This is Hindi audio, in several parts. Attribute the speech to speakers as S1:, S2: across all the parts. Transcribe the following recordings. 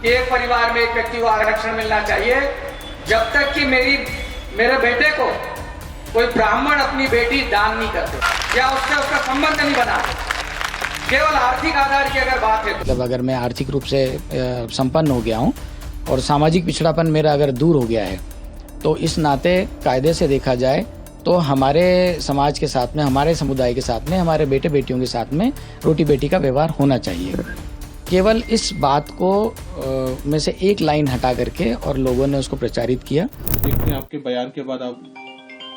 S1: कि एक परिवार में एक व्यक्ति को आरक्षण मिलना चाहिए, जब तक कि मेरे बेटे को कोई ब्राह्मण अपनी बेटी दान नहीं करते या उससे उसका संबंध नहीं बना। केवल आर्थिक आधार की अगर बात है,
S2: मतलब अगर मैं आर्थिक रूप से संपन्न हो गया हूँ और सामाजिक पिछड़ापन मेरा अगर दूर हो गया है, तो इस नाते कायदे से देखा जाए तो हमारे समाज के साथ में, हमारे समुदाय के साथ में, हमारे बेटे बेटियों के साथ में रोटी बेटी का व्यवहार होना चाहिए। केवल इस बात को में से एक लाइन हटा करके और लोगों ने उसको प्रचारित किया।
S3: देखते हैं आपके बयान के बाद आप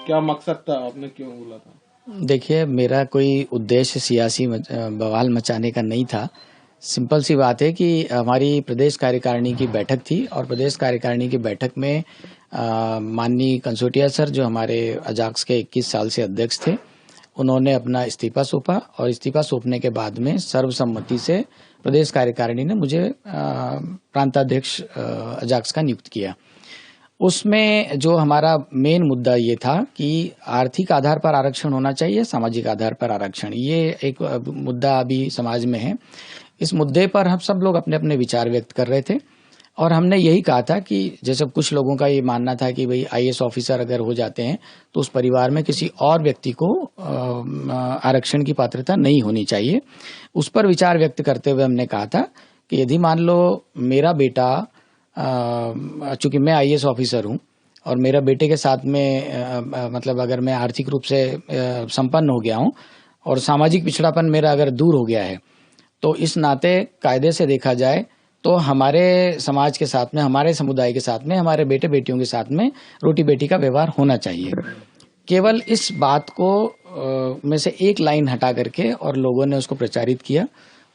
S3: क्या मकसद था, आपने क्यों बोला था?
S2: देखिए, मेरा कोई उद्देश्य सियासी बवाल मचाने का नहीं था। सिंपल सी बात है कि हमारी प्रदेश कार्यकारिणी की बैठक थी और प्रदेश कार्यकारिणी की बैठक में माननीय कंसोटिया सर, जो हमारे अजाक्स के 21 साल से अध्यक्ष थे, उन्होंने अपना इस्तीफा सौंपा और इस्तीफा सौंपने के बाद में सर्वसम्मति से प्रदेश कार्यकारिणी ने मुझे प्रांताध्यक्ष अजाक्स का नियुक्त किया। उसमें जो हमारा मेन मुद्दा ये था कि आर्थिक आधार पर आरक्षण होना चाहिए, सामाजिक आधार पर आरक्षण, ये एक मुद्दा अभी समाज में है। इस मुद्दे पर हम सब लोग अपने अपने विचार व्यक्त कर रहे थे और हमने यही कहा था कि जैसे कुछ लोगों का ये मानना था कि भाई IAS ऑफिसर अगर हो जाते हैं तो उस परिवार में किसी और व्यक्ति को आरक्षण की पात्रता नहीं होनी चाहिए। उस पर विचार व्यक्त करते हुए हमने कहा था कि यदि मान लो मेरा बेटा, चूंकि मैं IAS ऑफिसर हूं और मेरा बेटे के साथ में मतलब अगर मैं आर्थिक रूप से संपन्न हो गया हूं और सामाजिक पिछड़ापन मेरा अगर दूर हो गया है, तो इस नाते कायदे से देखा जाए तो हमारे समाज के साथ में, हमारे समुदाय के साथ में, हमारे बेटे बेटियों के साथ में रोटी बेटी का व्यवहार होना चाहिए। केवल इस बात को में से एक लाइन हटा करके और लोगों ने उसको प्रचारित किया।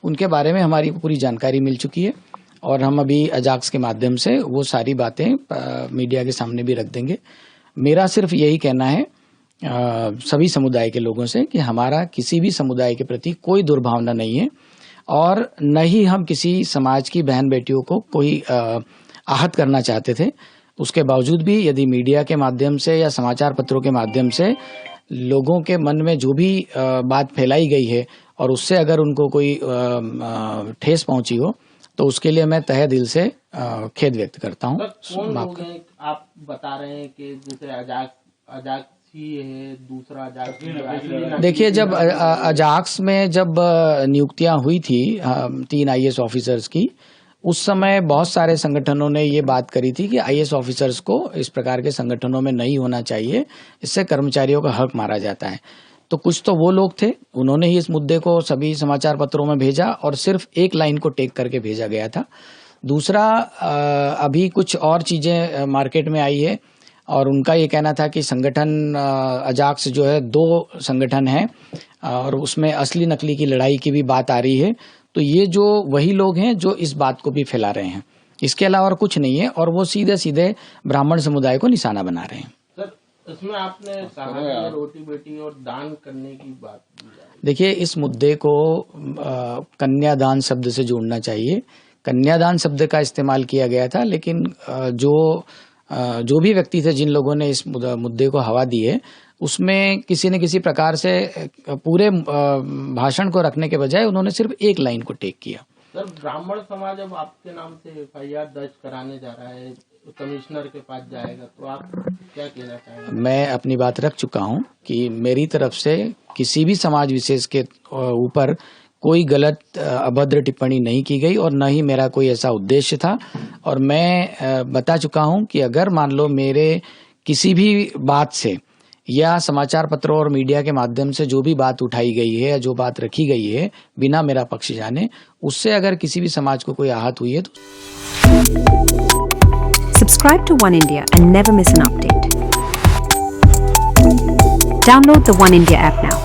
S2: उनके बारे में हमारी पूरी जानकारी मिल चुकी है और हम अभी अजाक्स के माध्यम से वो सारी बातें मीडिया के सामने भी रख देंगे। मेरा सिर्फ यही कहना है सभी समुदाय के लोगों से कि हमारा किसी भी समुदाय के प्रति कोई दुर्भावना नहीं है और न ही हम किसी समाज की बहन बेटियों को कोई आहत करना चाहते थे। उसके बावजूद भी यदि मीडिया के माध्यम से या समाचार पत्रों के माध्यम से लोगों के मन में जो भी बात फैलाई गई है और उससे अगर उनको कोई ठेस पहुंची हो, तो उसके लिए मैं तहे दिल से खेद व्यक्त करता हूं।
S3: कौन लोग हैं आप बता रहे हैं कि जैसे अजाक्स ही है, दूसरा अजाक्स?
S2: देखिए, जब अजाक्स में जब नियुक्तियां हुई थी 3 IAS ऑफिसर्स की, उस समय बहुत सारे संगठनों ने ये बात करी थी कि IAS ऑफिसर्स को इस प्रकार के संगठनों में नहीं होना चाहिए, इससे कर्मचारियों का हक मारा जाता है। तो कुछ तो वो लोग थे, उन्होंने ही इस मुद्दे को सभी समाचार पत्रों में भेजा और सिर्फ एक लाइन को टेक करके भेजा गया था। दूसरा, अभी कुछ और चीजें मार्केट में आई है और उनका ये कहना था कि संगठन अजाक्स जो है 2 संगठन है और उसमें असली नकली की लड़ाई की भी बात आ रही है। तो ये जो वही लोग हैं जो इस बात को भी फैला रहे हैं, इसके अलावा और कुछ नहीं है और वो सीधे सीधे ब्राह्मण समुदाय को निशाना बना रहे हैं।
S3: सर, इसमें आपने कहा रोटी बेटी और दान करने की बात।
S2: देखिए, इस मुद्दे को कन्यादान शब्द से जोड़ना चाहिए। कन्यादान शब्द का इस्तेमाल किया गया था, लेकिन जो भी व्यक्ति थे, जिन लोगों ने इस मुद्दे को हवा दी है, उसमें किसी न किसी प्रकार से पूरे भाषण को रखने के बजाय उन्होंने सिर्फ एक लाइन को टेक किया।
S3: सर, ब्राह्मण समाज अब आपके नाम से FIR दर्ज कराने जा रहा है, कमिश्नर के पास जाएगा, तो आप क्या कहना चाहेंगे?
S2: मैं अपनी बात रख चुका हूं कि मेरी तरफ से किसी भी समाज विशेष के ऊपर कोई गलत अभद्र टिप्पणी नहीं की गई और न ही मेरा कोई ऐसा उद्देश्य था। और मैं बता चुका हूं कि अगर मान लो मेरे किसी भी बात से या समाचार पत्रों और मीडिया के माध्यम से जो भी बात उठाई गई है या जो बात रखी गई है बिना मेरा पक्ष जाने, उससे अगर किसी भी समाज को कोई आहत हुई है तो
S4: Subscribe to One India and never miss an update. Download the One India app now.